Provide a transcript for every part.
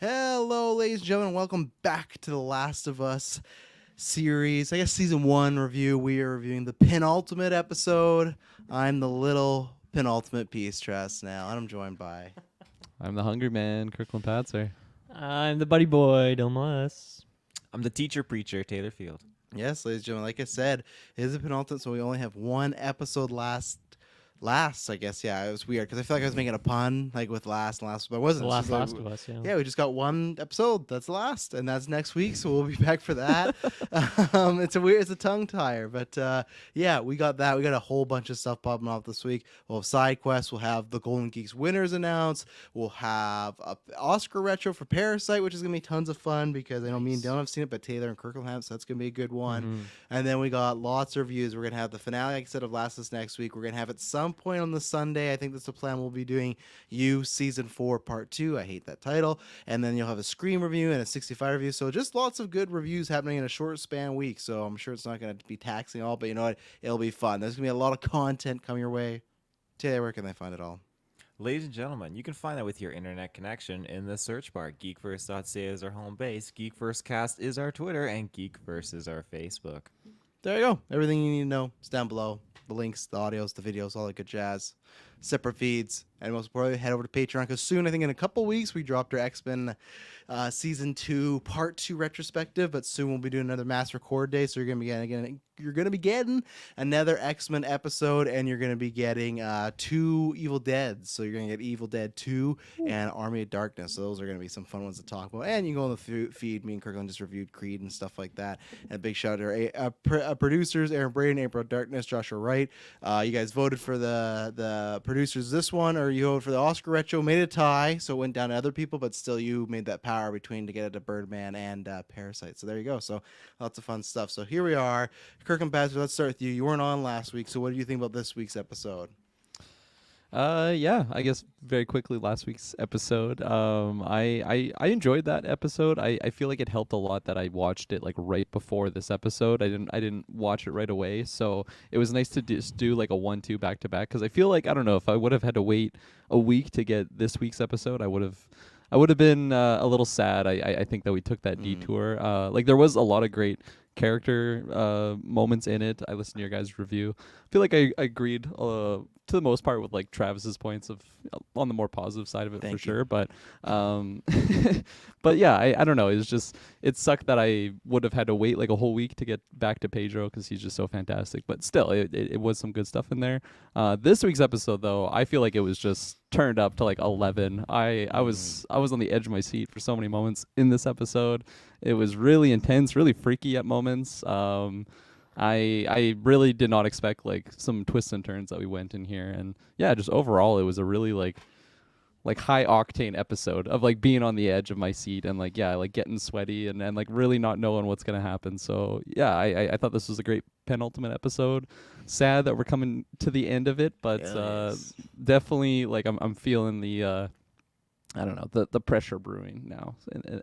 Hello, ladies and gentlemen. Welcome back to The Last of Us series. I guess season 1 review. We are reviewing the penultimate episode. I'm the little penultimate Peace Trust now, and I'm joined by. I'm the hungry man, Kirkland Patzer. I'm the buddy boy, Domas. I'm the teacher preacher, Taylor Field. Yes, ladies and gentlemen. Like I said, it is a penultimate, so we only have one episode last. I guess, yeah, it was weird because I feel like I was making a pun like with last, but I wasn't. The It's last just like, Last of Us, yeah. Yeah, we just got one episode. That's the last, and that's next week. So we'll be back for that. It's a tongue tire, but yeah, we got that. We got a whole bunch of stuff popping off this week. We'll have side quests. We'll have the Golden Geeks winners announced. We'll have a Oscar retro for Parasite, which is gonna be tons of fun because I know me and Dylan have seen it, but Taylor and Kirkland have, so that's gonna be a good one. Mm-hmm. And then we got lots of reviews. We're gonna have the finale, like I said, of Last of Us next week. We're gonna have at some point on the Sunday. I think that's the plan. We'll be doing You Season 4 Part 2. I hate that title. And then you'll have a Scream review and a 65 review. So just lots of good reviews happening in a short span week. So I'm sure it's not going to be taxing all, but you know what? It'll be fun. There's going to be a lot of content coming your way. Taylor, where can they find it all? Ladies and gentlemen, you can find that with your internet connection in the search bar. Geekverse.ca is our home base, Geekversecast is our Twitter, and Geekverse is our Facebook. There you go. Everything you need to know is down below. The links, the audios, the videos, all that good jazz. Separate feeds. And most importantly, head over to Patreon because soon, I think in a couple weeks, we dropped our X-Men Season 2 Part 2 retrospective. But soon we'll be doing another mass record day. So you're going to be getting another X-Men episode. And you're going to be getting 2 Evil Deads. So you're going to get Evil Dead 2 and Army of Darkness. So those are going to be some fun ones to talk about. And you can go on the feed. Me and Kirkland just reviewed Creed and stuff like that. And a big shout out to our producers, Aaron Braden, April Darkness, Joshua Wright. You guys voted for the producers this one, or you voted for the Oscar retro. Made a tie, so it went down to other people, but still you made that power between to get it to Birdman and Parasite. So there you go. So lots of fun stuff. So here we are. Kirk and Pastor, let's start with you. You weren't on last week, so what do you think about this week's episode? Yeah, I guess very quickly last week's episode. I enjoyed that episode. I feel like it helped a lot that I watched it like right before this episode. I didn't watch it right away, so it was nice to just do like a 1-2 back to back because I feel like I don't know if I would have had to wait a week to get this week's episode, I would have been a little sad. I think that we took that detour. Like there was a lot of great character moments in it. I listened to your guys' review. I feel like I agreed to the most part with like Travis's points of on the more positive side of it. Thank for you. sure. But but yeah, I don't know. It sucked that I would have had to wait like a whole week to get back to Pedro because he's just so fantastic. But still, it was some good stuff in there. This week's episode though, I feel like it was just turned up to like 11. I was on the edge of my seat for so many moments in this episode. It was really intense, really freaky at moments. I really did not expect like some twists and turns that we went in here, and yeah, just overall it was a really like high octane episode of like being on the edge of my seat and like yeah, like getting sweaty and like really not knowing what's gonna happen. So yeah, I thought this was a great penultimate episode. Sad that we're coming to the end of it, but Yes. definitely like I'm feeling the I don't know, the pressure brewing now,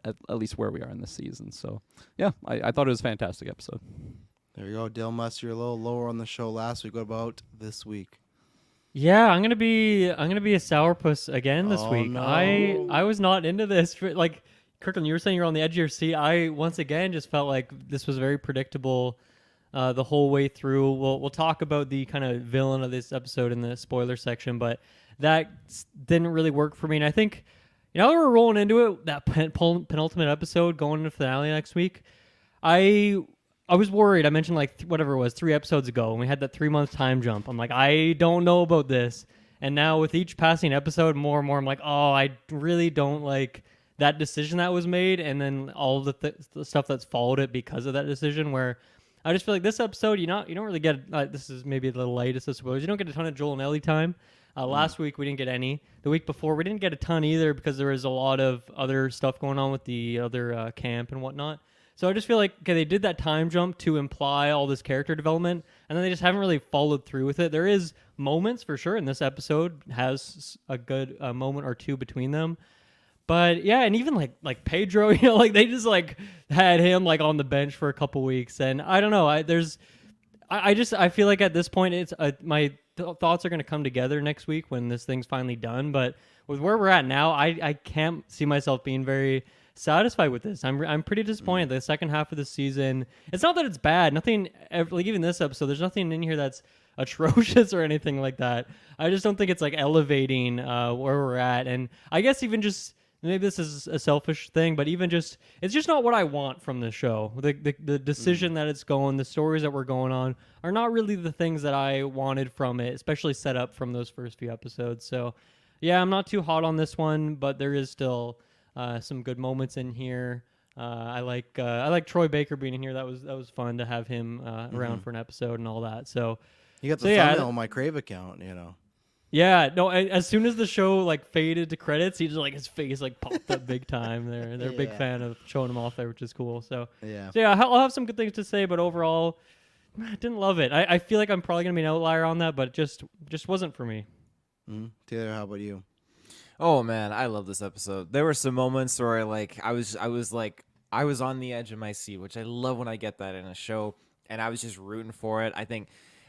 at least where we are in this season. So yeah, I thought it was a fantastic episode. There you go, Dilmus. You're a little lower on the show last week. What about this week? Yeah, I'm gonna be a sourpuss again this Oh, week. no. I was not into this. Like Kirkland, you were saying you're on the edge of your seat. I once again just felt like this was very predictable the whole way through. We'll talk about the kind of villain of this episode in the spoiler section, but that didn't really work for me. And I think we're rolling into it. That penultimate episode going into the finale next week. I was worried. I mentioned like whatever it was 3 episodes ago, and we had that 3-month time jump. I'm like, I don't know about this. And now with each passing episode, more and more, I'm like, oh, I really don't like that decision that was made, and then all the stuff that's followed it because of that decision. Where I just feel like this episode, you don't really get. This is maybe a little late, I suppose. You don't get a ton of Joel and Ellie time. Last week we didn't get any. The week before we didn't get a ton either because there was a lot of other stuff going on with the other camp and whatnot. So I just feel like they did that time jump to imply all this character development, and then they just haven't really followed through with it. There is moments for sure, and this episode has a good moment or two between them. But yeah, and even like Pedro, like they just like had him like on the bench for a couple weeks, and I don't know. I feel like at this point it's my thoughts are going to come together next week when this thing's finally done. But with where we're at now, I can't see myself being very satisfied with this. I'm pretty disappointed. The second half of the season, it's not that it's bad. Nothing like even this episode. There's nothing in here that's atrocious or anything like that. I just don't think it's like elevating where we're at. And I guess even just maybe this is a selfish thing, but even just it's just not what I want from the show. The decision that it's going, the stories that we're going on are not really the things that I wanted from it, especially set up from those first few episodes. So yeah, I'm not too hot on this one, but there is still some good moments in here. I like Troy Baker being in here. That was fun to have him around for an episode and all that. So You got the So, yeah, thumbnail on my Crave account, you know. yeah, no. As soon as the show like faded to credits, he just like his face like popped up big time. They're a big Yeah. fan of showing him off there, which is cool. So Yeah. yeah, I'll have some good things to say, but overall, I didn't love it. I feel like I'm probably gonna be an outlier on that, but it just wasn't for me. Taylor, how about you? Oh man, I love this episode. There were some moments where I was on the edge of my seat, which I love when I get that in a show, and I was just rooting for it. I think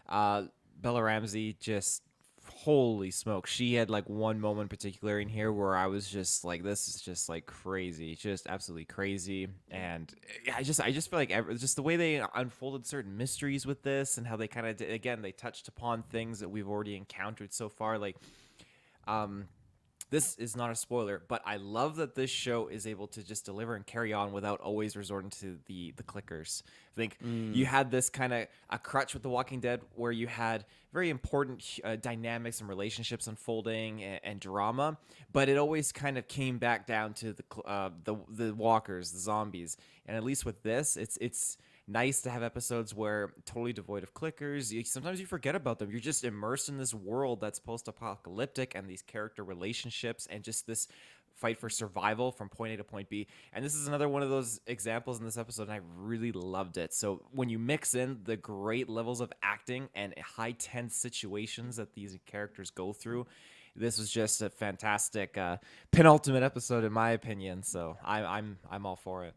Bella Ramsey just holy smoke, she had like one moment in particular in here where I was just like, this is just like crazy, just absolutely crazy. And I just feel like just the way they unfolded certain mysteries with this and how they kind of again they touched upon things that we've already encountered so far, like this is not a spoiler, but I love that this show is able to just deliver and carry on without always resorting to the clickers. I think you had this kind of a crutch with The Walking Dead where you had very important dynamics and relationships unfolding and drama, but it always kind of came back down to the walkers, the zombies. And at least with this, it's nice to have episodes where totally devoid of clickers. Sometimes you forget about them. You're just immersed in this world that's post-apocalyptic and these character relationships and just this fight for survival from point A to point B. And this is another one of those examples in this episode, and I really loved it. So when you mix in the great levels of acting and high tense situations that these characters go through, this was just a fantastic penultimate episode in my opinion. So I'm all for it.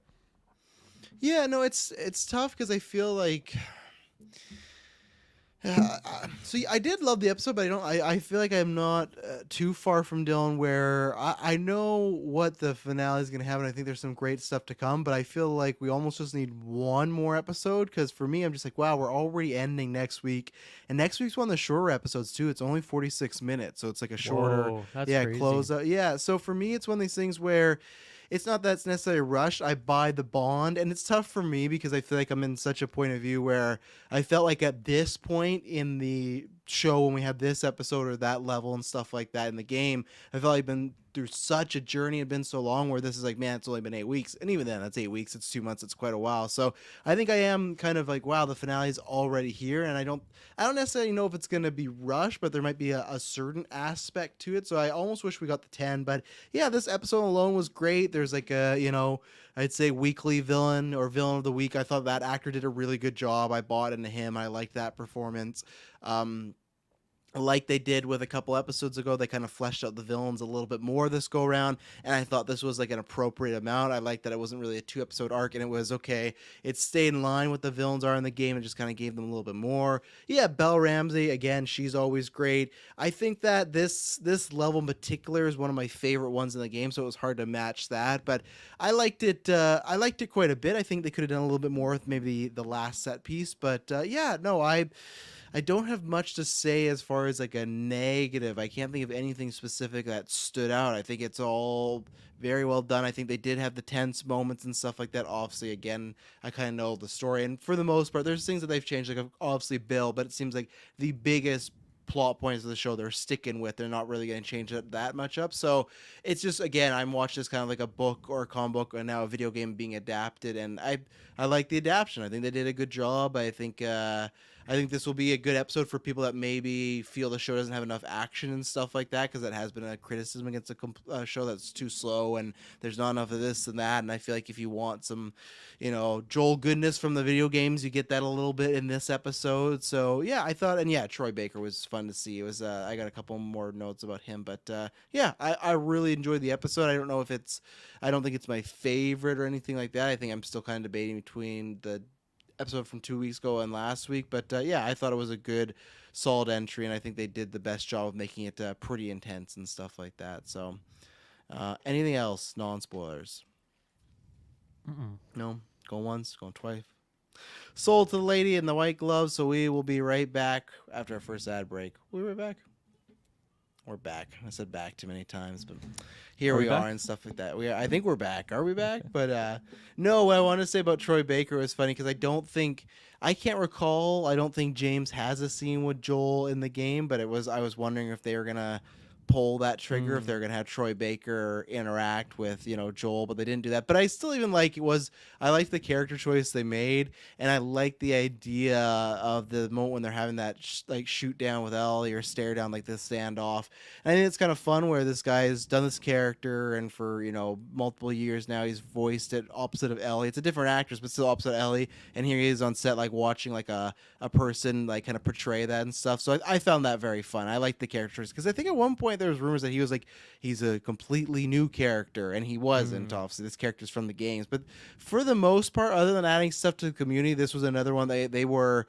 Yeah, no, it's tough because I feel like. So I did love the episode, but I feel like I'm not too far from Dylan where I know what the finale is going to have, and I think there's some great stuff to come, but I feel like we almost just need one more episode because for me, I'm just like, wow, we're already ending next week, and next week's one of the shorter episodes too. It's only 46 minutes, so it's like a shorter, Whoa, that's crazy. close out. Yeah, so for me, it's one of these things where it's not that it's necessarily rushed. I buy the bond, and it's tough for me because I feel like I'm in such a point of view where I felt like at this point in the show when we had this episode or that level and stuff like that in the game, I felt like I've been through such a journey. It'd been so long where this is like, man, it's only been 8 weeks. And even then, that's 8 weeks. It's 2 months. It's quite a while. So I think I am kind of like, wow, the finale is already here. And I don't necessarily know if it's going to be rushed, but there might be a certain aspect to it. So I almost wish we got the 10. But yeah, this episode alone was great. There's like a, I'd say weekly villain or villain of the week. I thought that actor did a really good job. I bought into him. I liked that performance. Like they did with a couple episodes ago, they kind of fleshed out the villains a little bit more this go around, and I thought this was like an appropriate amount. I liked that it wasn't really a 2-episode arc, and it was okay. It stayed in line with the villains are in the game and just kind of gave them a little bit more. Yeah, Belle Ramsey, again, she's always great. I think that this level in particular is one of my favorite ones in the game, so it was hard to match that, but I liked it. I liked it quite a bit. I think they could have done a little bit more with maybe the last set piece, but yeah, no, I don't have much to say as far as like a negative. I can't think of anything specific that stood out. I think it's all very well done. I think they did have the tense moments and stuff like that. Obviously, again, I kind of know the story, and for the most part, there's things that they've changed, like obviously Bill, but it seems like the biggest plot points of the show they're sticking with. They're not really going to change it that much up. So it's just, again, I'm watching this kind of like a book or a comic book and now a video game being adapted, and I like the adaptation. I think they did a good job. I think this will be a good episode for people that maybe feel the show doesn't have enough action and stuff like that, because that has been a criticism against a show that's too slow and there's not enough of this and that. And I feel like if you want some, Joel goodness from the video games, you get that a little bit in this episode. So yeah, I thought, and yeah, Troy Baker was fun to see. It was I got a couple more notes about him, but yeah, I really enjoyed the episode. I don't think it's my favorite or anything like that. I think I'm still kind of debating between the episode from 2 weeks ago and last week. But yeah, I thought it was a good, solid entry, and I think they did the best job of making it pretty intense and stuff like that. So, anything else? Non-spoilers? No. Going once, going twice. Sold to the lady in the white gloves. So we will be right back after our first ad break. We'll be right back. We're back. I said back too many times, but here Are we we are back? and stuff like that. I think we're back. Are we back? But no, what I want to say about Troy Baker was funny because I can't recall. I don't think James has a scene with Joel in the game, but I was wondering if they were gonna pull that trigger, if they're gonna have Troy Baker interact with Joel, but they didn't do that. But I still even I liked the character choice they made, and I like the idea of the moment when they're having that shoot down with Ellie or stare down, like this standoff. And I think it's kind of fun where this guy has done this character, and for multiple years now he's voiced it opposite of Ellie. It's a different actress, but still opposite of Ellie. And here he is on set, like watching like a person like kind of portray that and stuff. So I found that very fun. I like the characters because I think at one point there was rumors that he's a completely new character, and he wasn't. Obviously, this character's from the games, but for the most part, other than adding stuff to the community, this was another one they were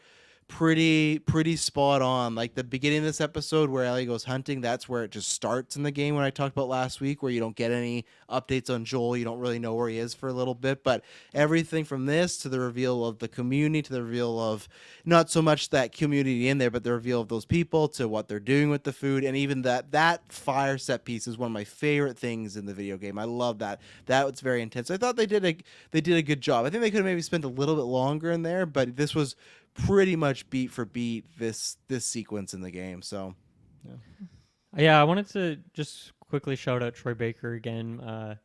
pretty spot on. Like the beginning of this episode where Ellie goes hunting, that's where it just starts in the game when I talked about last week, where you don't get any updates on Joel. You don't really know where he is for a little bit, but everything from this to the reveal of the community, to the reveal of not so much that community in there, but the reveal of those people, to what they're doing with the food, and even that fire set piece is one of my favorite things in the video game. I love that. That was very intense. I thought they did a good job. I think they could have maybe spent a little bit longer in there, but this was pretty much beat for beat this sequence in the game. So Yeah, I wanted to just quickly shout out Troy Baker again,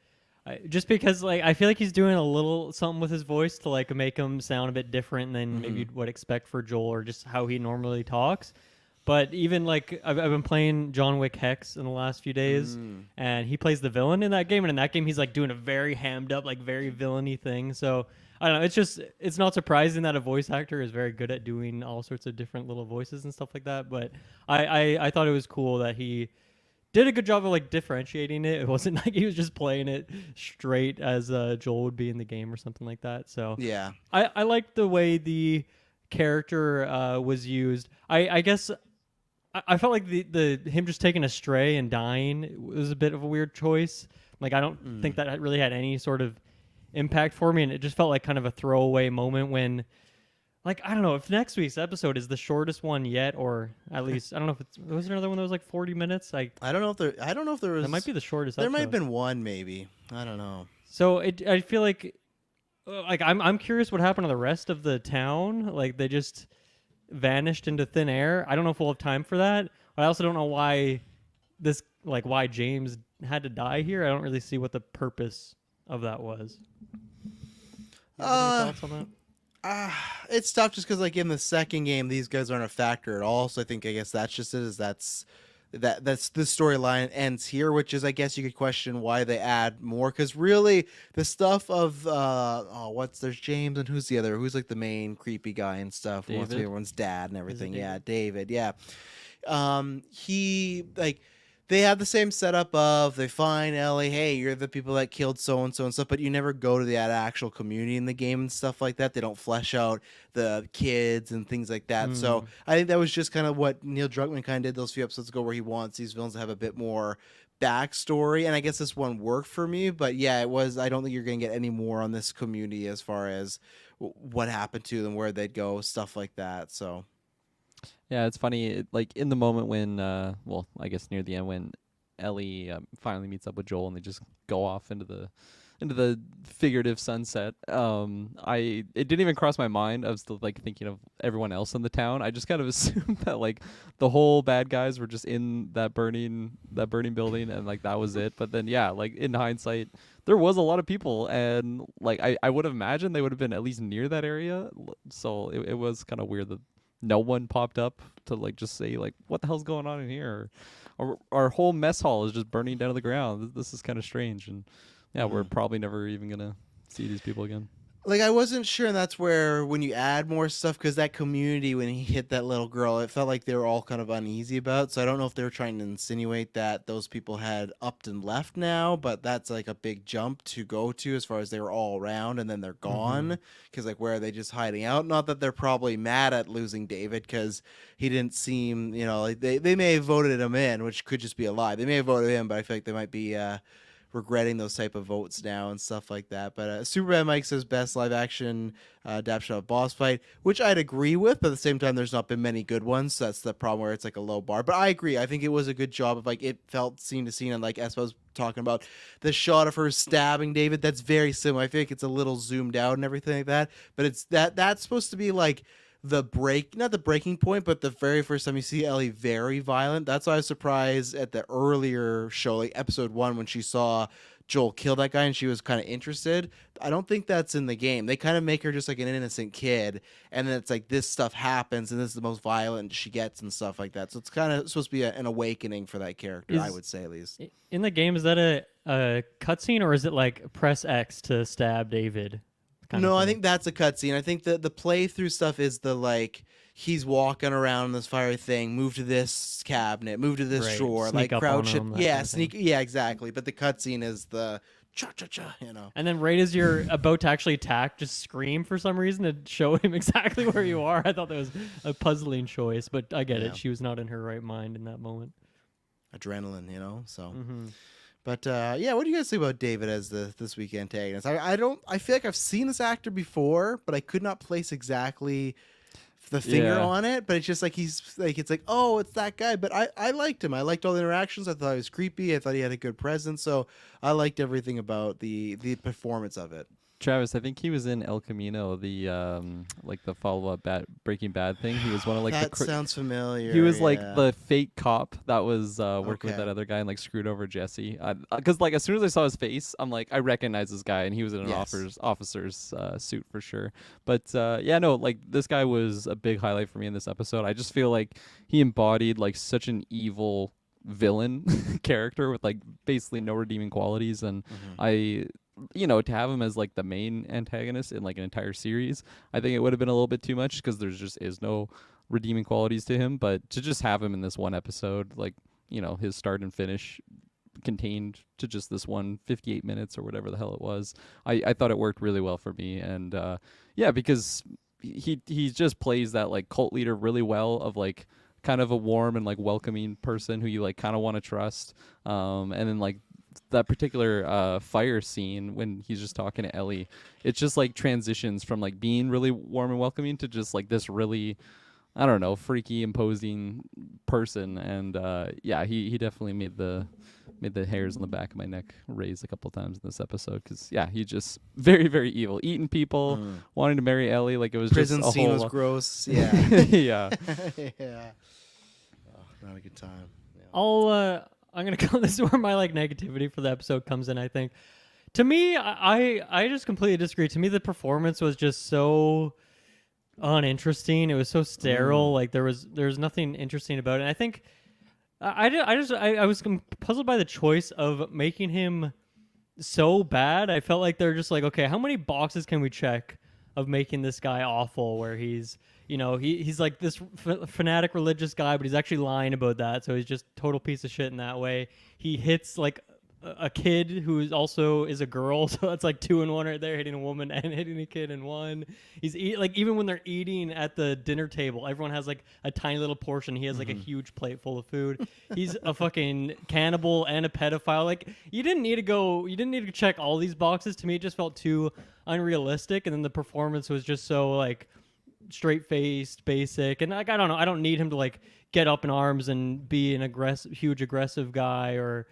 just because I feel like he's doing a little something with his voice to make him sound a bit different than maybe you'd would expect for Joel, or just how he normally talks. But even I've been playing John Wick Hex in the last few days, and he plays the villain in that game, and in that game he's doing a very hammed up, very villainy thing. So I don't know. It's not surprising that a voice actor is very good at doing all sorts of different little voices and stuff like that. But I thought it was cool that he did a good job of differentiating it. It wasn't like he was just playing it straight as Joel would be in the game or something like that. So yeah, I liked the way the character was used. I guess I felt like the him just taking a stray and dying was a bit of a weird choice. I don't think that really had any sort of impact for me, and it just felt like kind of a throwaway moment when I don't know if next week's episode is the shortest one yet, or at least I don't know if was there another one that was 40 minutes. I don't know if there was. That might be the shortest There episode. might have been one, maybe. I don't know. So I feel like I'm curious what happened to the rest of the town. They just vanished into thin air. I don't know if we'll have time for that. But I also don't know why why James had to die here. I don't really see what the purpose of that was. You have any thoughts on that? It's tough just because in the second game these guys aren't a factor at all. So I guess that's just it. That's the storyline ends here, which is I guess you could question why they add more, because really the stuff of there's James, and who's the main creepy guy and stuff who wants to be David? everyone's dad and everything. David? Yeah, David. Yeah. He they have the same setup of they find Ellie, hey, you're the people that killed so and stuff, but you never go to the actual community in the game and stuff like that. They don't flesh out the kids and things like that. So I think that was just kind of what Neil Druckmann kind of did those few episodes ago, where he wants these villains to have a bit more backstory, and I guess this one worked for me. But yeah, it was. I don't think you're gonna get any more on this community as far as what happened to them, where they'd go, stuff like that. So. Yeah, it's funny. In the moment when, I guess near the end when Ellie finally meets up with Joel and they just go off into the figurative sunset. It didn't even cross my mind. I was still thinking of everyone else in the town. I just kind of assumed that the whole bad guys were just in that burning building, and that was it. But then in hindsight, there was a lot of people, and I would have imagined they would have been at least near that area. So it was kind of weird that no one popped up to just say what the hell's going on in here, or our whole mess hall is just burning down to the ground. This is kind of strange, and yeah, we're probably never even gonna see these people again. Like, I wasn't sure, and that's where when you add more stuff, because that community, when he hit that little girl, it felt like they were all kind of uneasy about. So I don't know if they were trying to insinuate that those people had upped and left now, but that's like a big jump to go to as far as they were all around and then they're gone. Because like, where are they just hiding out? Not that they're probably mad at losing David, because he didn't seem, like they may have voted him in, which could just be a lie. They may have voted him, but I feel like they might be regretting those type of votes now and stuff like that. But Superbad Mike says best live action adaptation of boss fight, which I'd agree with, but at the same time, there's not been many good ones. So that's the problem where it's like a low bar. But I agree. I think it was a good job of like it felt scene to scene, and like Espa was talking about the shot of her stabbing David. That's very similar. I feel like it's a little zoomed out and everything like that. But it's that's supposed to be like not the breaking point, but the very first time you see Ellie very violent. That's why I was surprised at the earlier show, like episode 1, when she saw Joel kill that guy and she was kind of interested. I don't think that's in the game. They kind of make her just like an innocent kid, and then it's like this stuff happens and this is the most violent she gets and stuff like that. So it's kind of supposed to be an awakening for that character, I would say, at least. In the game, is that a cutscene, or is it like press X to stab David? No, I think that's a cutscene. I think the playthrough stuff is the like he's walking around this fire thing, move to this cabinet, move to this Right. drawer, Sneak like up crouch on it. him, that Yeah, kind of sneak. Yeah, exactly. But the cutscene is the cha. And then right as you're about to actually attack, just scream for some reason to show him exactly where you are. I thought that was a puzzling choice, but I get Yeah. it. She was not in her right mind in that moment. Adrenaline, So. Mm-hmm. But yeah, what do you guys think about David as this week antagonist? I feel like I've seen this actor before, but I could not place exactly the finger Yeah. on it. But it's just like it's like, oh, it's that guy. But I liked him. I liked all the interactions. I thought he was creepy. I thought he had a good presence. So I liked everything about the performance of it. Travis, I think he was in El Camino, the like the follow-up Breaking Bad thing. He was one of like That the sounds familiar. he was like yeah. the fake cop that was working with Okay. that other guy and like screwed over Jesse. Because like as soon as I saw his face, I'm like, I recognize this guy, and he was in an Yes. officer's suit for sure. But yeah, no, like this guy was a big highlight for me in this episode. I just feel like he embodied like such an evil villain character with like basically no redeeming qualities, and I to have him as like the main antagonist in like an entire series, I think it would have been a little bit too much because there just is no redeeming qualities to him. But to just have him in this one episode, like his start and finish contained to just this one 58 minutes or whatever the hell it was, I thought it worked really well for me. And yeah, because he just plays that like cult leader really well, of like kind of a warm and like welcoming person who you like kind of want to trust, and then like that particular fire scene when he's just talking to Ellie, it's just like transitions from like being really warm and welcoming to just like this really, I don't know, freaky, imposing person. And yeah, he definitely made the hairs on the back of my neck raise a couple times in this episode, because yeah, he just very, very evil, eating people, wanting to marry Ellie. Like it was Prison just a scene whole was lot- gross. Yeah. yeah. Yeah. Oh, not a good time. Yeah. I'm gonna go. This is where my like negativity for the episode comes in. I think, to me, I just completely disagree. To me, the performance was just so uninteresting. It was so sterile. Like there was nothing interesting about it. And I think I was puzzled by the choice of making him so bad. I felt like they're just like, okay, how many boxes can we check of making this guy awful, where he's he's like this fanatic religious guy, but he's actually lying about that, so he's just total piece of shit in that way. He hits like a kid who is a girl, so that's like 2 in 1 right there, hitting a woman and hitting a kid in one. He's like, even when they're eating at the dinner table, everyone has like a tiny little portion. He has like a huge plate full of food. He's a fucking cannibal and a pedophile. Like you didn't need to check all these boxes. To me, it just felt too unrealistic, and then the performance was just so like straight-faced, basic, and like I don't know, I don't need him to like get up in arms and be an huge aggressive guy or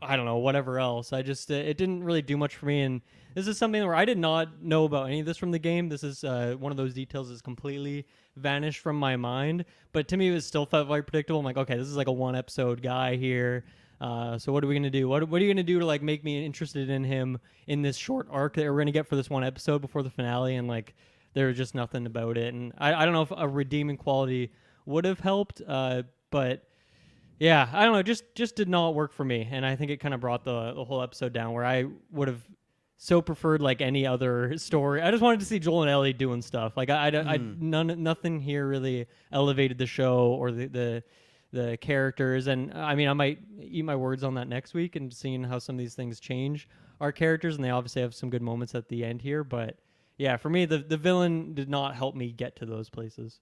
I don't know, whatever else. I just it didn't really do much for me, and this is something where I did not know about any of this from the game. This is one of those details that's completely vanished from my mind, but to me it still felt very predictable. I'm like, okay, this is like a 1 episode guy here. So what are we gonna do? What are you gonna do to like make me interested in him in this short arc that we're gonna get for this 1 episode before the finale? And like there was just nothing about it, and I don't know if a redeeming quality would have helped, but yeah, I don't know, just did not work for me, and I think it kind of brought the whole episode down, where I would have so preferred like any other story. I just wanted to see Joel and Ellie doing stuff. Like nothing here really elevated the show or the characters. And I mean, I might eat my words on that next week and seeing how some of these things change our characters. And they obviously have some good moments at the end here, but yeah, for me, the villain did not help me get to those places.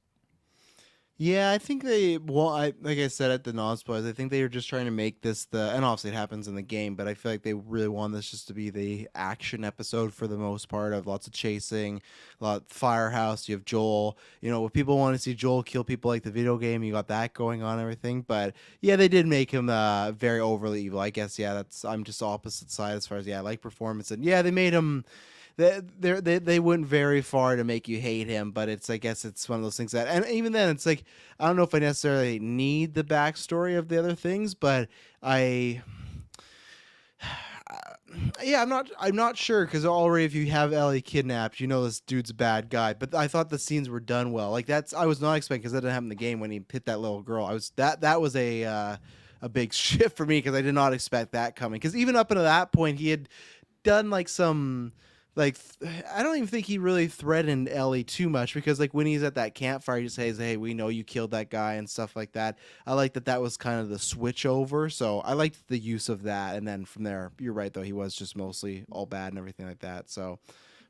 Yeah, I think like I said at the non-spoilers, I think they were just trying to make this and obviously it happens in the game, but I feel like they really want this just to be the action episode for the most part, of lots of chasing, a lot of firehouse. You have Joel, if people want to see Joel kill people like the video game, you got that going on and everything. But yeah, they did make him very overly evil. I guess, yeah, I'm just opposite side as far as, yeah, I like performance. And yeah, they made him. They went very far to make you hate him, but I guess it's one of those things that, and even then, it's like, I don't know if I necessarily need the backstory of the other things, but yeah, I'm not sure, because already if you have Ellie kidnapped, this dude's a bad guy. But I thought the scenes were done well. Like I was not expecting, because that didn't happen in the game when he hit that little girl. That was a big shift for me, because I did not expect that coming. Because even up until that point, he had done like some. Like, I don't even think he really threatened Ellie too much, because like when he's at that campfire, he just says, "Hey, we know you killed that guy," and stuff like that. I like that was kind of the switch over, so I liked the use of that. And then from there, you're right though, he was just mostly all bad and everything like that. So,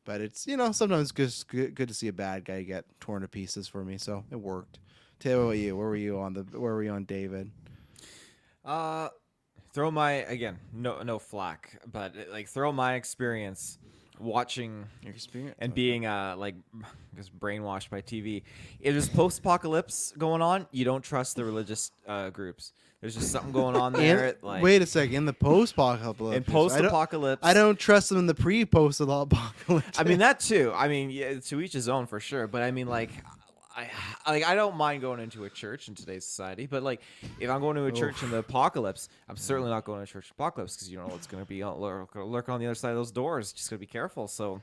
but it's sometimes just good to see a bad guy get torn to pieces for me. So it worked. Tell me about you. Where were you on David? Throw my, again, no flack, but like throw my experience watching Your experience and being just brainwashed by TV. It is post-apocalypse going on. You don't trust the religious groups. There's just something going on there. Wait a second. In the post-apocalypse. In post-apocalypse, I don't trust them in the pre-post-apocalypse. I mean that too. I mean, yeah, to each his own for sure. But I mean, I don't mind going into a church in today's society, but like if I'm going to a church in the apocalypse, I'm certainly not going to a church apocalypse, because you don't know what's going to be lurk on the other side of those doors. Just got to be careful. So,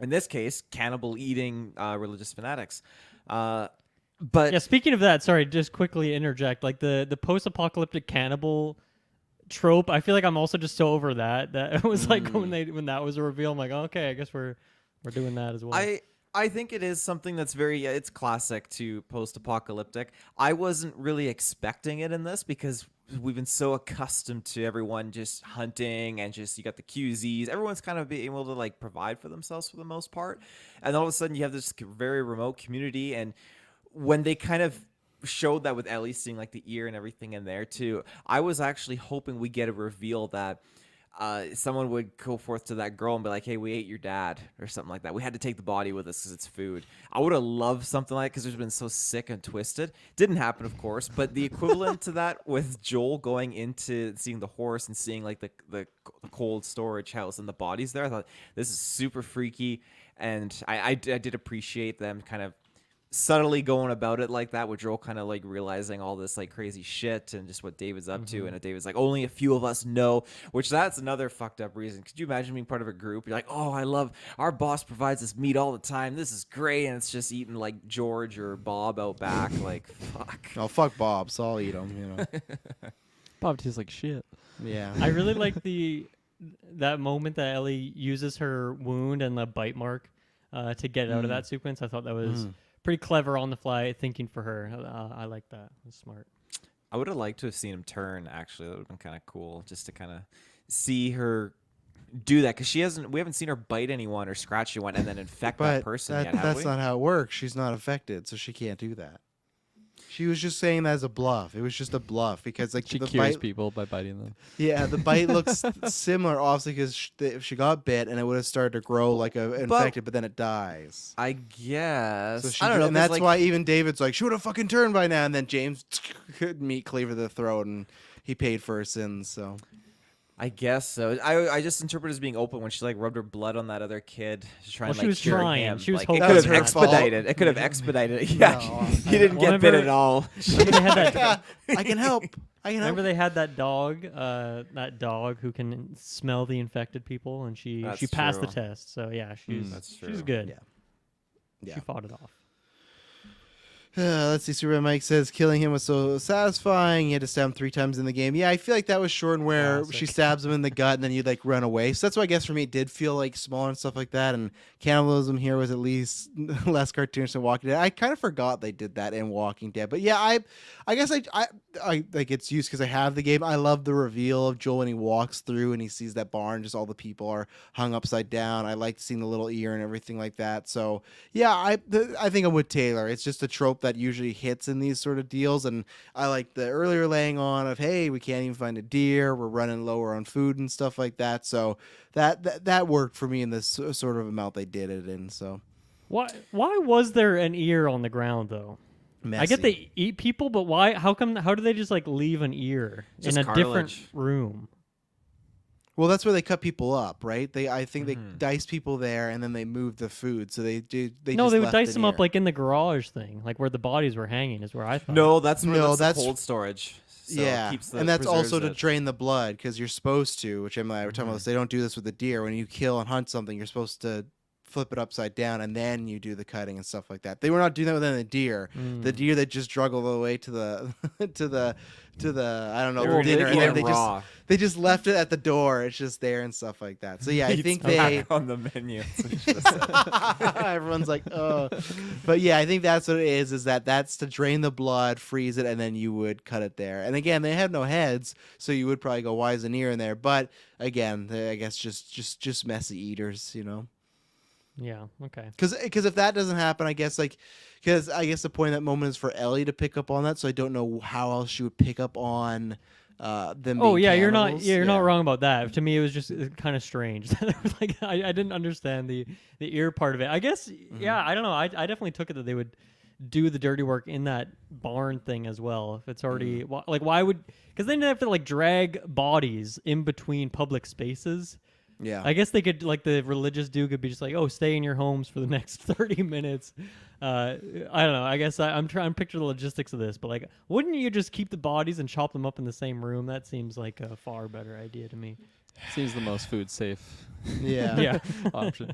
in this case, cannibal eating religious fanatics. But yeah, speaking of that, sorry, just quickly interject. Like the post-apocalyptic cannibal trope, I feel like I'm also just so over that. That it was like when that was a reveal, I'm like, okay, I guess we're doing that as well. I think it is something that's very, it's classic to post-apocalyptic. I wasn't really expecting it in this, because we've been so accustomed to everyone just hunting and just, you got the QZs. Everyone's kind of being able to like provide for themselves for the most part. And all of a sudden you have this very remote community. And when they kind of showed that with Ellie seeing like the ear and everything in there too, I was actually hoping we get a reveal that someone would go forth to that girl and be like, "Hey, we ate your dad," or something like that. We had to take the body with us because it's food. I would have loved something like, because there's been so sick and twisted. Didn't happen, of course, but the equivalent to that with Joel going into seeing the horse and seeing like the cold storage house and the bodies there. I thought this is super freaky, and I did appreciate them kind of subtly going about it like that, with Joel kind of like realizing all this like crazy shit and just what David's up to, and David's like, only a few of us know, which that's another fucked up reason. Could you imagine being part of a group? You're like, oh, I love our boss provides us meat all the time, this is great, and it's just eating like George or Bob out back. Like, fuck. Oh, fuck Bob, so I'll eat him. Bob tastes like shit. Yeah. I really like that moment that Ellie uses her wound and the bite mark to get out of that sequence. I thought that was pretty clever on the fly thinking for her. I like that. It's smart. I would have liked to have seen him turn, actually. That would have been kind of cool, just to kind of see her do that, because we haven't seen her bite anyone or scratch anyone and then infect that person yet, have that's we? not how it works. She's not affected, so she can't do that. She was just saying that as a bluff. It was just a bluff, because like She the cures bite, people by biting them. yeah, the bite looks similar, obviously, because if she got bit and it would have started to grow like infected, but then it dies. I guess. So I don't know. and that's why even David's like, she would have fucking turned by now. And then James could meat cleaver the throat, and he paid for her sins. So I guess so. I just interpret it as being open when she like rubbed her blood on that other kid to try Well, and she like was cure trying. him. She was Like, hoping it could it have was her fault. expedited. It could have expedited it. Yeah, No, he didn't get bit Remember- at all. Remember they had that. I can help. I can Remember help. they had that dog who can smell the infected people, and she That's passed the true. test. So yeah, she's That's she's true. good. Yeah. Yeah. She fought it off. Let's see. Superman Mike says killing him was so satisfying. He had to stab him 3 times in the game. Yeah, I feel like that was short, where she stabs him in the gut and then you like run away. So that's why I guess for me it did feel like smaller and stuff like that. And cannibalism here was at least less cartoonish than Walking Dead. I kind of forgot they did that in Walking Dead. But yeah, I guess I like it's used because I have the game. I love the reveal of Joel when he walks through and he sees that barn, just all the people are hung upside down. I like seeing the little ear and everything like that. So yeah, I think I'm with Taylor. It's just a trope that usually hits in these sort of deals, and I like the earlier laying on of, hey, we can't even find a deer, we're running lower on food and stuff like that. So that worked for me in this sort of amount they did it in. So Why was there an ear on the ground though? messy. I get they eat people, but why? How come? How do they just like leave an ear Just in a different cartilage. room? Well, that's where they cut people up, right? I think they Mhm. dice people there, and then they move the food. So they do. They No, just they would left dice an them up ear. like in the garage thing, like where the bodies were hanging. Is where I thought. No, that's where No, that's that's- cold storage. So it yeah, keeps the, and that's also preserves to it. drain the blood because you're supposed to. Which Emily and I were talking about Mhm. this. They don't do this with the deer. When you kill and hunt something, you're supposed to flip it upside down and then you do the cutting and stuff like that. They were not doing that with the deer. Mm. The deer that just struggled all the way to the to the I don't know They the were dinner, and eating then it they raw. just left it at the door. It's just there and stuff like that. So yeah, I It's think back on the menu. That's what you should've said. everyone's like, oh, but yeah, I think that's what it is. Is that's to drain the blood, freeze it, and then you would cut it there. And again, they have no heads, so you would probably go, why is an ear in there? But again, I guess just messy eaters, you know. Yeah. Okay. Because if that doesn't happen, I guess because I guess the point of that moment is for Ellie to pick up on that. So I don't know how else she would pick up on them. Oh being yeah, cannibals. you're not wrong about that. To me, it was just kind of strange. Like I didn't understand the ear part of it. I guess yeah, I don't know. I definitely took it that they would do the dirty work in that barn thing as well. If it's already like why would because then they have to like drag bodies in between public spaces. Yeah. I guess they could, like the religious dude could be just like, oh, stay in your homes for the next 30 minutes. I don't know. I guess I'm trying to picture the logistics of this, but like, wouldn't you just keep the bodies and chop them up in the same room? That seems like a far better idea to me. Seems the most food safe Yeah. Yeah. option.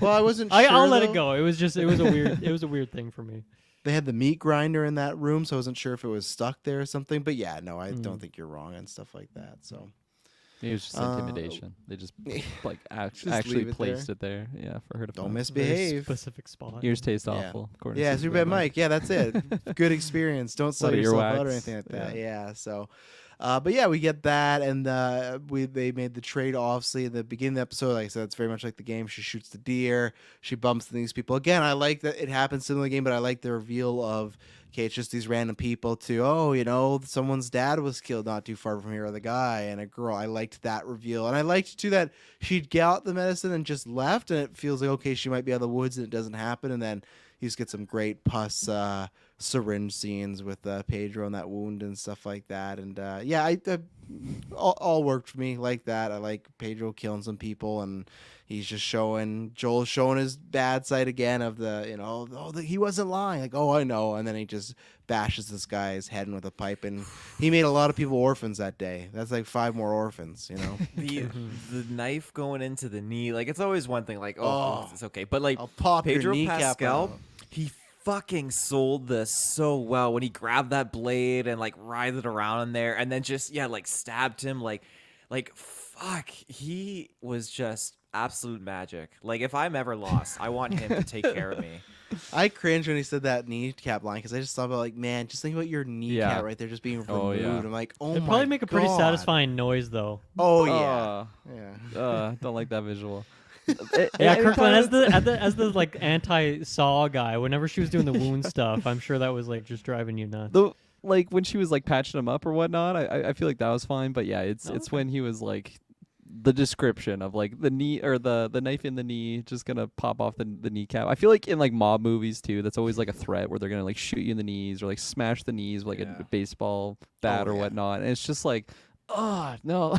Well, I wasn't sure. I'll let it though. go. It was a weird thing for me. They had the meat grinder in that room, so I wasn't sure if it was stuck there or something. But yeah, no, I don't think you're wrong and stuff like that. So It was just intimidation. They just like Just actually leave it placed it there. Yeah, for her to don't find. Very misbehave. specific spot. Ears taste Yeah. awful. according to Yeah, Superbad Superbad Mike. Yeah, that's it. Good experience. Don't sell What, yourself out or earwax? anything like that. Yeah. So, but yeah, we get that, and they made the trade. Obviously, in the beginning of the episode, like I said, it's very much like the game. She shoots the deer. She bumps into these people again. I like that it happens similar to the game, but I like the reveal of. Okay, it's just these random people to, oh, you know, someone's dad was killed not too far from here, or the guy and a girl. I liked that reveal. And I liked, too, that she'd get out the medicine and just left, and it feels like, okay, she might be out of the woods, and it doesn't happen. And then you just get some great pus syringe scenes with Pedro and that wound and stuff like that. And, yeah, all worked for me like that. I like Pedro killing some people, and he's just Joel's showing his bad side again of the, you know, he wasn't lying. Like, oh, I know. And then he just bashes this guy's head in with a pipe. And he made a lot of people orphans that day. That's like 5 more orphans, you know? The knife going into the knee, like it's always one thing, like oh, it's okay, but like I'll pop Pedro your kneecap Pascal, out. he fucking sold this so well when he grabbed that blade and like writhed it around in there, and then just like stabbed him, like fuck, he was just absolute magic. Like if I'm ever lost, I want him to take care of me. I cringed when he said that kneecap line because I just thought about, like, man, just think about your kneecap Yeah. right there just being removed. Oh, yeah. I'm like, oh It'd my probably make a pretty God. satisfying noise, though. Oh, yeah. Yeah. Don't like that visual. Yeah, Kirkland as the like anti-saw guy. Whenever she was doing the wound stuff, I'm sure that was like just driving you nuts. Like when she was like patching him up or whatnot, I feel like that was fine. But yeah, it's when he was like the description of like the knee or the knife in the knee just gonna pop off the kneecap. I feel like in like mob movies too, that's always like a threat where they're gonna like shoot you in the knees or like smash the knees with like a baseball bat Oh, or yeah. whatnot. And it's just like, oh no.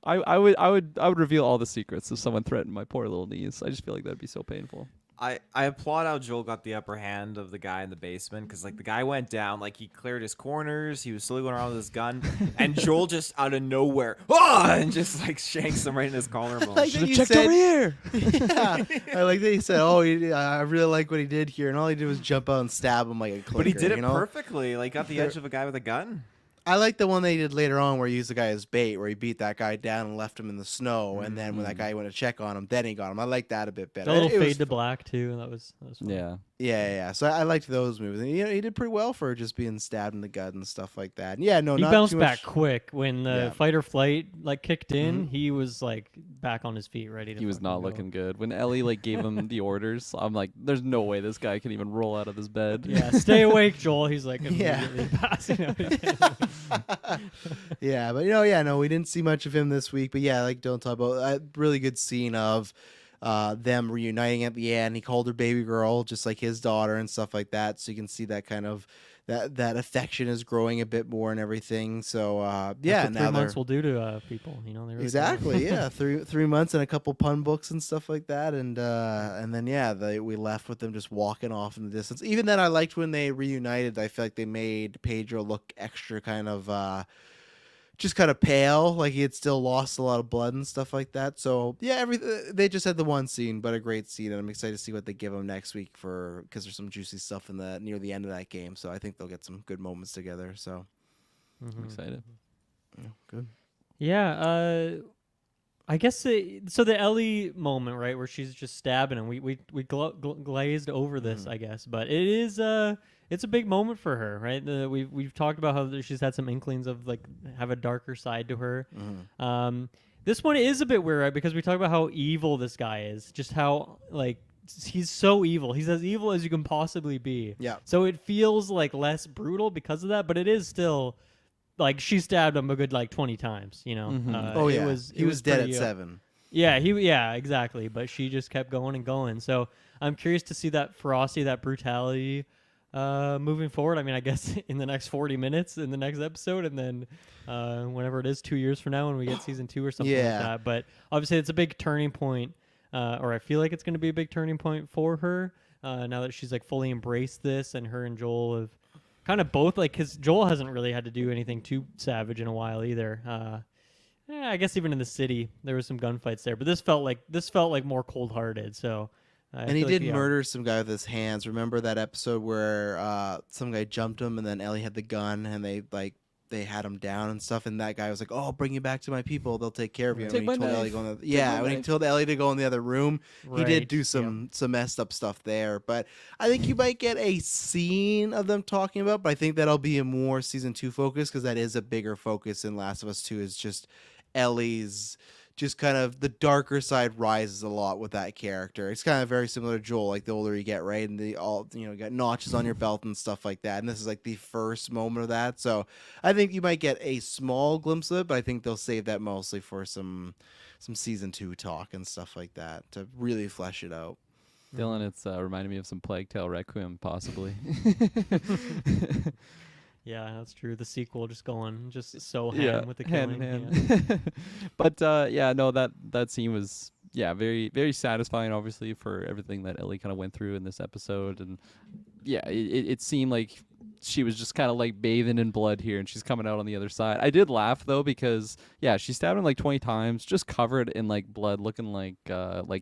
I would reveal all the secrets if someone threatened my poor little knees. I just feel like that'd be so painful. I applaud how Joel got the upper hand of the guy in the basement because like the guy went down, like he cleared his corners, he was slowly going around with his gun, and Joel just out of nowhere, and just like shanks him right in his collarbone. Like Should you have checked said- over here. Yeah, I like that he said, "Oh, I really like what he did here," and all he did was jump out and stab him like a clicker. But he did it you know? perfectly, like got the edge of a guy with a gun. I like the one they did later on where he used the guy as bait, where he beat that guy down and left him in the snow, and then when that guy went to check on him, then he got him. I like that a bit better. A little It was fade to black too. That was fun. Yeah. Yeah. So I liked those moves. And, he did pretty well for just being stabbed in the gut and stuff like that. And yeah, no, He not bounced too back much. quick when the Yeah. fight or flight like kicked in. He was like back on his feet, ready to. He was fucking not go. looking good. When Ellie like gave him the orders, I'm like, there's no way this guy can even roll out of this bed. Yeah, stay awake, Joel. He's like Yeah. immediately passing out. Yeah, but no, we didn't see much of him this week. But yeah, like don't talk about a really good scene of them reuniting at the end. He called her baby girl, just like his daughter and stuff like that. So you can see that kind of that affection is growing a bit more and everything. So yeah, That's what now 3 months they're will do to people. You know, they really exactly yeah 3 months and a couple pun books and stuff like that, and then yeah, we left with them just walking off in the distance. Even then, I liked when they reunited. I feel like they made Pedro look extra kind of. Just kind of pale, like he had still lost a lot of blood and stuff like that. So yeah, they just had the one scene, but a great scene, and I'm excited to see what they give him next week because there's some juicy stuff in near the end of that game. So I think they'll get some good moments together. So I'm excited. yeah, good. Yeah, I guess so. The Ellie moment, right, where she's just stabbing him. We glazed over this, I guess, but it is it's a big moment for her, right? We've talked about how she's had some inklings of like have a darker side to her. This one is a bit weird, right? Because we talk about how evil this guy is, just how like he's so evil. He's as evil as you can possibly be. Yeah. So it feels like less brutal because of that, but it is still. Like she stabbed him a good like 20 times, you know. Oh yeah, it he was dead pretty, at 7. Yeah, exactly. But she just kept going and going. So I'm curious to see that ferocity, that brutality, moving forward. I mean, I guess in the next 40 minutes in the next episode, and then whenever it is 2 years from now when we get season 2 or something like Yeah. that. But obviously, it's a big turning point, or I feel like it's going to be a big turning point for her now that she's like fully embraced this, and her and Joel have. Kind of both, like, because Joel hasn't really had to do anything too savage in a while either. I guess even in the city there was some gunfights there, but this felt like more cold-hearted. So, And he did murder some guy with his hands. Remember that episode where some guy jumped him, and then Ellie had the gun, and they had him down and stuff, and that guy was like, "Oh, I'll bring you back to my people. They'll take care of you." And Take when he my told Ellie knife. to go in the, Take yeah, my when he knife. told Ellie to go in the other room, he did Right, do some messed up stuff there. But I think you might get a scene of them talking about. But I think that'll be a more season 2 focus because that is a bigger focus in Last of Us 2. Is just Ellie's. Just kind of the darker side rises a lot with that character. It's kind of very similar to Joel, like the older you get, right? And you got notches on your belt and stuff like that. And this is like the first moment of that. So I think you might get a small glimpse of it, but I think they'll save that mostly for some season 2 talk and stuff like that to really flesh it out. Dylan, it's reminded me of some Plague Tale Requiem, possibly. Yeah, that's true. The sequel just going so hand with the hand killing. in Yeah. hand. But no, that scene was very very satisfying, obviously, for everything that Ellie kind of went through in this episode, and it seemed like she was just kind of like bathing in blood here, and she's coming out on the other side. I did laugh though because she stabbed him like 20 times, just covered in like blood, looking like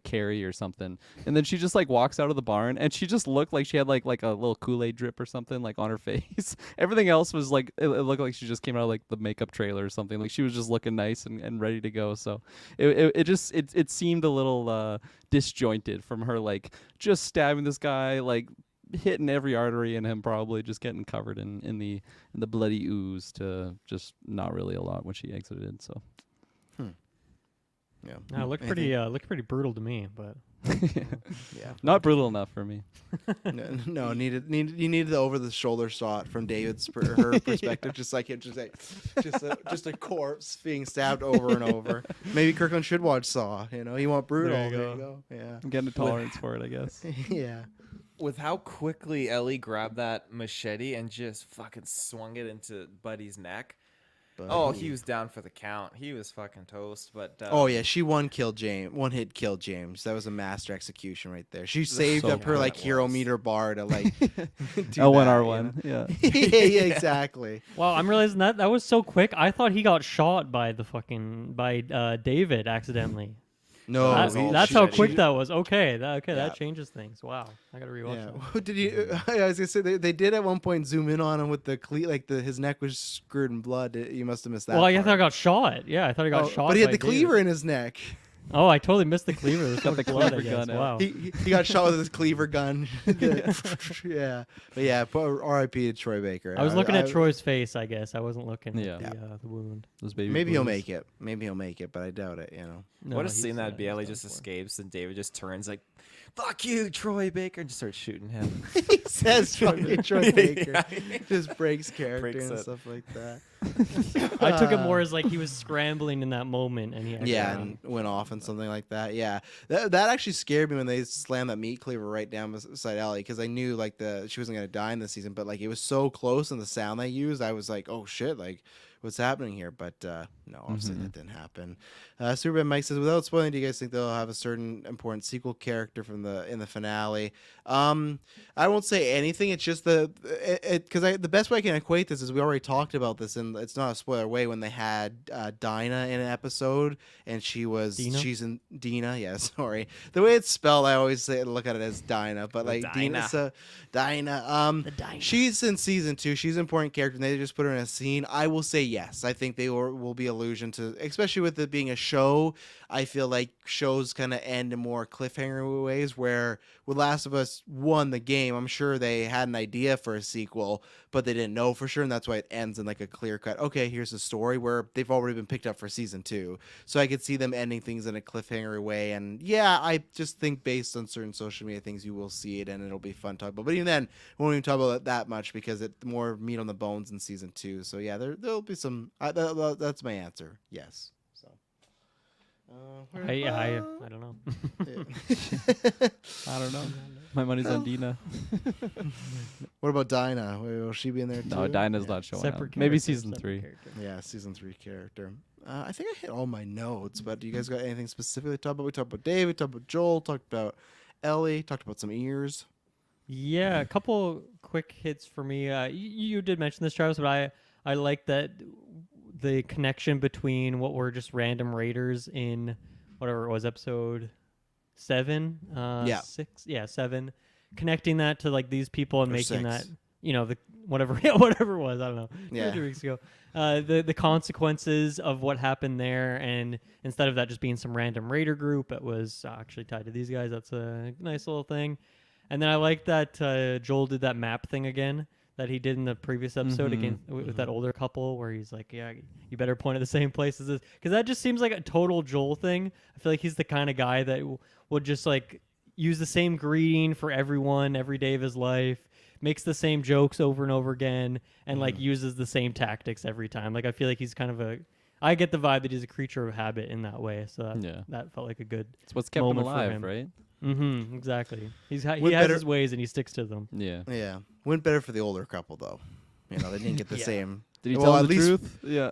Carrie or something. And then she just like walks out of the barn, and she just looked like she had like a little Kool-Aid drip or something like on her face. Everything else was like it looked like she just came out of like the makeup trailer or something. Like she was just looking nice and ready to go. So it seemed a little disjointed from her, like just stabbing this guy, like hitting every artery in him, probably just getting covered in the bloody ooze, to just not really a lot when she exited. So Yeah, No, it looked pretty brutal to me, but yeah. not brutal enough for me. No, you needed the over the shoulder shot from David's her perspective, just like just a corpse being stabbed over and over. Maybe Kirkland should watch Saw. You want brutal. There you There you go. Yeah. I'm getting a tolerance for it, I guess. Yeah. With how quickly Ellie grabbed that machete and just fucking swung it into Buddy's neck, But Oh, he was down for the count. He was fucking toast. But Oh yeah, she one hit killed James. That was a master execution right there. She saved So up her good. like It hero was. meter bar to like do L1 that, R1. Yeah. yeah, exactly. Wow, I'm realizing that was so quick. I thought he got shot by David accidentally. No, was all That's shit. how quick that was. Okay, Yeah. that changes things. Wow, I gotta rewatch Yeah. that. What did you? I was gonna say they did at one point zoom in on him with the his neck was screwed in blood. You must have missed that. Well, I part. thought I got shot. Yeah, I thought I got shot. But he had by the cleaver David. in his neck. Oh, I totally missed the cleaver. There's got the the blood, I cleaver guess. gun out. Wow. He got shot with his cleaver gun. Yeah, but yeah, R.I.P. to Troy Baker. I was looking at Troy's face, I guess. I wasn't looking Yeah. at the wound. Those baby Maybe he'll blues. make it. Maybe he'll make it, but I doubt it. You know. No, what a he's, scene that'd be. he's Ellie done just for. escapes and David just turns like, "Fuck you, Troy Baker," and just starts shooting him. He says fucking Troy Baker. Yeah. Just breaks character Breaks and it. stuff like that. I took it more as like he was scrambling in that moment, and he actually, Yeah, and went off and something like that. Yeah, that actually scared me when they slammed that meat cleaver right down beside Ellie because I knew like she wasn't gonna die in this season, but like it was so close and the sound they used, I was like, oh shit, like what's happening here? But no, obviously that didn't happen. Superman Mike says, without spoiling, do you guys think they'll have a certain important sequel character in the finale? I won't say anything. It's just because the best way I can equate this is we already talked about this, and it's not a spoiler way when they had Dinah in an episode, and she's in Dina. Yeah, sorry. The way it's spelled, I always look at it as Dinah, but like Dina. So Dinah. She's in season 2. She's an important character, and they just put her in a scene. I will say yes. I think they will be allusion to, especially with it being a show. I feel like shows kind of end in more cliffhanger ways. Where with Last of Us 1, the game, I'm sure they had an idea for a sequel, but they didn't know for sure, and that's why it ends in like a clear cut. Okay, here's the story where they've already been picked up for season 2, so I could see them ending things in a cliffhanger way. And yeah, I just think based on certain social media things, you will see it, and it'll be fun to talk about. But even then, we won't even talk about it that much because it's more meat on the bones in season 2. So yeah, there'll be some. That's my answer. Yes. So. I don't know. I don't know. My money's on Dina. What about Dinah? Will she be in there too? No, Dinah's not showing up. Separate Maybe character, season separate 3. character. Yeah, season 3 character. I think I hit all my notes, but do you guys got anything specifically to talk about? We talked about Dave, we talked about Joel, talked about Ellie, talked about some ears. Yeah, a couple quick hits for me. You did mention this, Travis, but I like that the connection between what were just random raiders in whatever it was, episode 7, Yeah. 6, 7, connecting that to like these people and Or making 6. that whatever it was, I don't know, Yeah. 2 weeks ago. The consequences of what happened there, and instead of that just being some random raider group, it was actually tied to these guys. That's a nice little thing. And then I like that Joel did that map thing again that he did in the previous episode again with that older couple, where he's like, yeah, you better point at the same place as this, because that just seems like a total Joel thing. I feel like he's the kind of guy that would just like use the same greeting for everyone every day of his life, makes the same jokes over and over again, and like uses the same tactics every time. Like I feel like he's kind of I get the vibe that he's a creature of habit in that way. So that felt like a good It's what's kept him moment for alive, him. right? Mm-hmm. Exactly. He has better- his ways and he sticks to them. Yeah. Yeah, went better for the older couple though. They didn't get the same. Did he Well, tell at the least- truth? Yeah.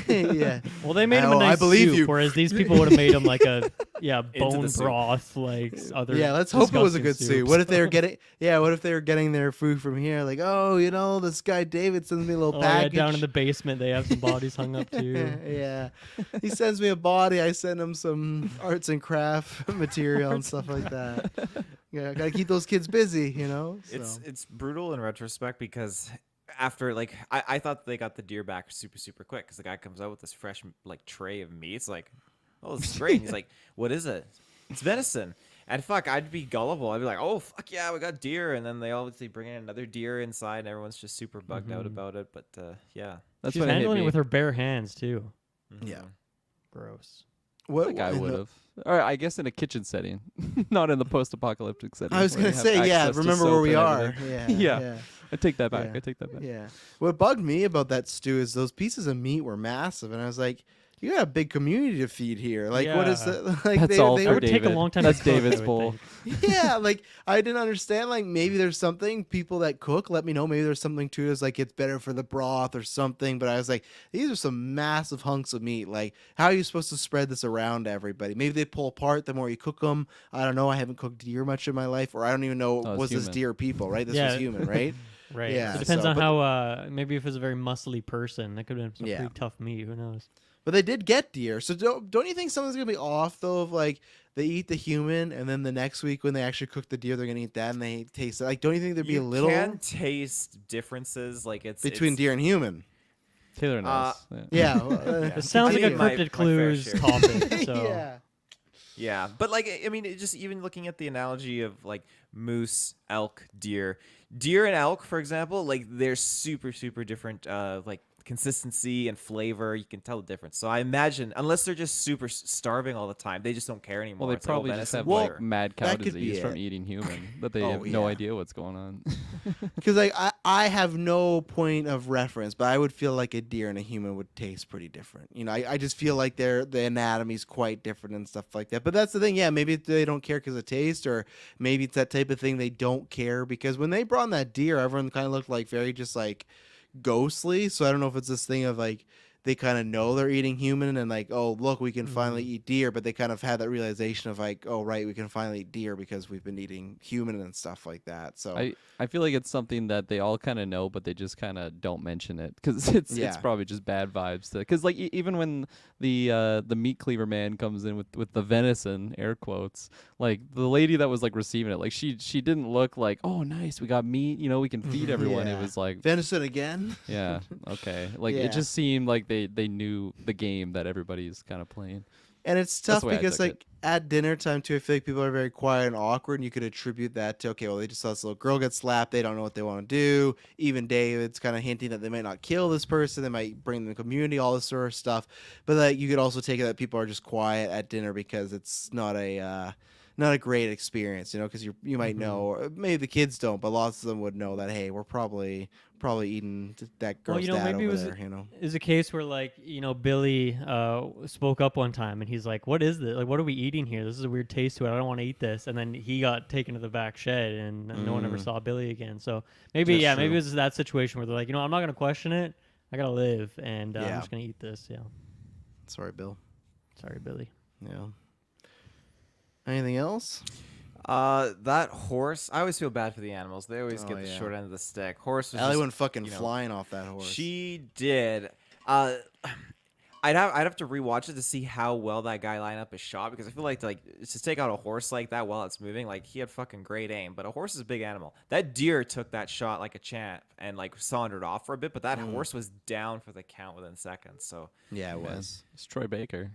Yeah, yeah. Well, they made him a Oh, I nice believe soup, you. whereas these people would have made him like a the bone soup. broth, like other. Yeah, let's hope it was a disgusting good soup. soups. What if they were getting? Yeah, what if they were getting their food from here? Like, oh, this guy David sends me a little Oh yeah, package. down in the basement they have some bodies hung up too. Yeah, he sends me a body. I send him some arts and craft material and stuff like that. Yeah, gotta keep those kids busy, So. It's brutal in retrospect because after like I thought they got the deer back super quick because the guy comes out with this fresh like tray of meat. It's like, oh, this is great. And he's like, what is it? It's venison. And fuck, I'd be gullible. I'd be like, oh fuck yeah, we got deer. And then they obviously bring in another deer inside, and everyone's just super bugged out about it. But yeah, That's She's what hit handling it me. with her bare hands too. Yeah. Gross. What Like I in the- would have. Or I guess in a kitchen setting, not in the post-apocalyptic setting. I was where gonna you have say, yeah. access to Remember where soap we and are. everything. Yeah. Yeah. I take that back. Yeah. I take that back. Yeah. What bugged me about that stew is those pieces of meat were massive, and I was like, You got a big community to feed here. Like, what is Yeah. that? Like, That's all they That for would take a David. long time. That's to cook, David's I would bowl. think. yeah, like I didn't understand. Like maybe there's something people that cook. Let me know. Maybe there's something to it. It's like it's better for the broth or something. But I was like, these are some massive hunks of meat. Like, how are you supposed to spread this around to everybody? Maybe they pull apart the more you cook them. I don't know. I haven't cooked deer much in my life, or I don't even know Oh, it's was this human. deer people, right? This Yeah. was human, right? Right. Yeah, So it depends so- on but- how. Maybe if it's a very muscly person, that could have been some Yeah. pretty tough meat. Who knows? But they did get deer. So don't you think something's gonna be off though? Of like they eat the human, and then the next week when they actually cook the deer, they're gonna eat that, and they taste it. Like, don't you think there'd be a little can taste differences. Like between it's, deer and human? Taylor knows. Yeah. Yeah. well, It sounds like a I mean, my cryptid fair clues share. topic. So yeah. Yeah, but like I mean, it just even looking at the analogy of like moose, elk, deer and elk, for example, like they're super different, like consistency and flavor. You can tell the difference. So I imagine, unless they're just super starving all the time, they just don't care anymore. Well, they It's like, oh, probably just venison have flavor. like mad cow that could be disease from it. eating human that they Oh, have no yeah. idea what's going on. Because like I have no point of reference, but I would feel like a deer and a human would taste pretty different. You know, I just feel like the anatomy's quite different and stuff like that. But that's the thing, yeah. Maybe they don't care because of taste, or maybe it's that type of thing they don't care because when they brought in that deer, everyone kind of looked like very just like ghostly. So I don't know if it's this thing of like they kind of know they're eating human and like, oh look, we can finally eat deer, but they kind of had that realization of like, oh right, we can finally eat deer because we've been eating human and stuff like that. So I feel like it's something that they all kind of know, but they just kind of don't mention it because it's Yeah. probably just bad vibes. Because like even when the meat cleaver man comes in with the venison air quotes, like the lady that was like receiving it, like she didn't look like, oh nice, we got meat, you know, we can feed everyone. Yeah. It was like, venison again. yeah, okay, like Yeah. it just seemed like they knew the game that everybody's kind of playing. And it's That's tough the way I because, took like, at dinner time, too, I feel like people are very quiet and awkward, and you could attribute that to, okay, well, they just saw this little girl get slapped. They don't know what they want to do. Even David's kind of hinting that they might not kill this person. They might bring them to the community, all this sort of stuff. But, like, you could also take it that people are just quiet at dinner because it's not a great experience, you know, because you might know, or maybe the kids don't, but lots of them would know that, hey, we're probably eating that girl's Well, you know, dad maybe it over was there, you know. is a case where like Billy spoke up one time and he's like, "What is this? Like, what are we eating here? This is a weird taste to it. I don't want to eat this." And then he got taken to the back shed and no one ever saw Billy again. So maybe That's maybe true. it was that situation where they're like, I'm not gonna question it. I gotta live, and I'm Yeah. just gonna eat this. Yeah. Sorry, Bill. Sorry, Billy. Yeah. Anything else? That horse, I always feel bad for the animals. They always Oh, get the yeah. short end of the stick. Horse was Allie just, went fucking you know, flying off that horse. She did. I'd have to rewatch it to see how well that guy lined up his shot because I feel like to take out a horse like that while it's moving, like he had fucking great aim. But a horse is a big animal. That deer took that shot like a champ and like sauntered off for a bit, but that horse was down for the count within seconds. So Yeah, it Yeah, was. it's Troy Baker.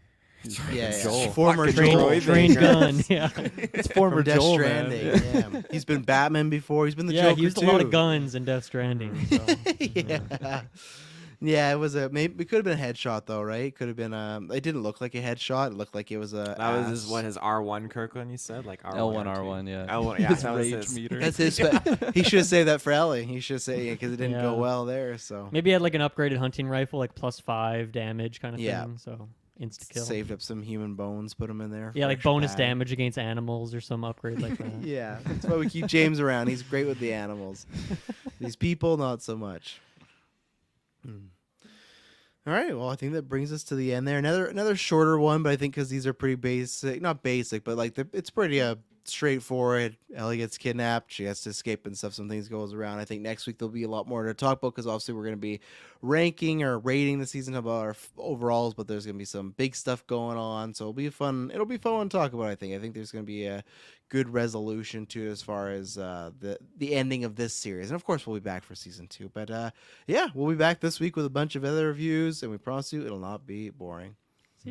Yeah, Joel. former Fucking Joel. Troy Trained Baker. gun. Yeah. It's former From Death Joel, man. Stranding. Yeah. He's been Batman before. He's been the Yeah. Joker He used too. a lot of guns in Death Stranding. So. Yeah. Yeah, it was maybe it could have been a headshot though, right? Could have been it didn't look like a headshot. It looked like it was a that was ass. his R1 Kirkland, you said? Like R1. L1 R2. R1, yeah. L1, yeah. His that was rage his. meter. That's his he should have saved that for Ellie. He should say because it didn't go Yeah. well there, so Maybe he had like an upgraded hunting rifle, like +5 damage kind of Yeah. thing. So insta kill. saved up some human bones, put them in there. Yeah, for like extra bonus padding. damage against animals or some upgrade like that. Yeah, that's why we keep James around. He's great with the animals. These people, not so much. All right, well, I think that brings us to the end there. Another shorter one, but I think because these are pretty basic, not basic, but like it's pretty straightforward. Ellie gets kidnapped. She has to escape and stuff. Some things goes around. I think next week there'll be a lot more to talk about because obviously we're going to be ranking or rating the season about our overalls, but there's going to be some big stuff going on. So it'll be fun. It'll be fun to talk about. I think there's going to be a good resolution to it as far as the ending of this series. And of course we'll be back for season 2. But yeah, we'll be back this week with a bunch of other reviews, and we promise you it'll not be boring.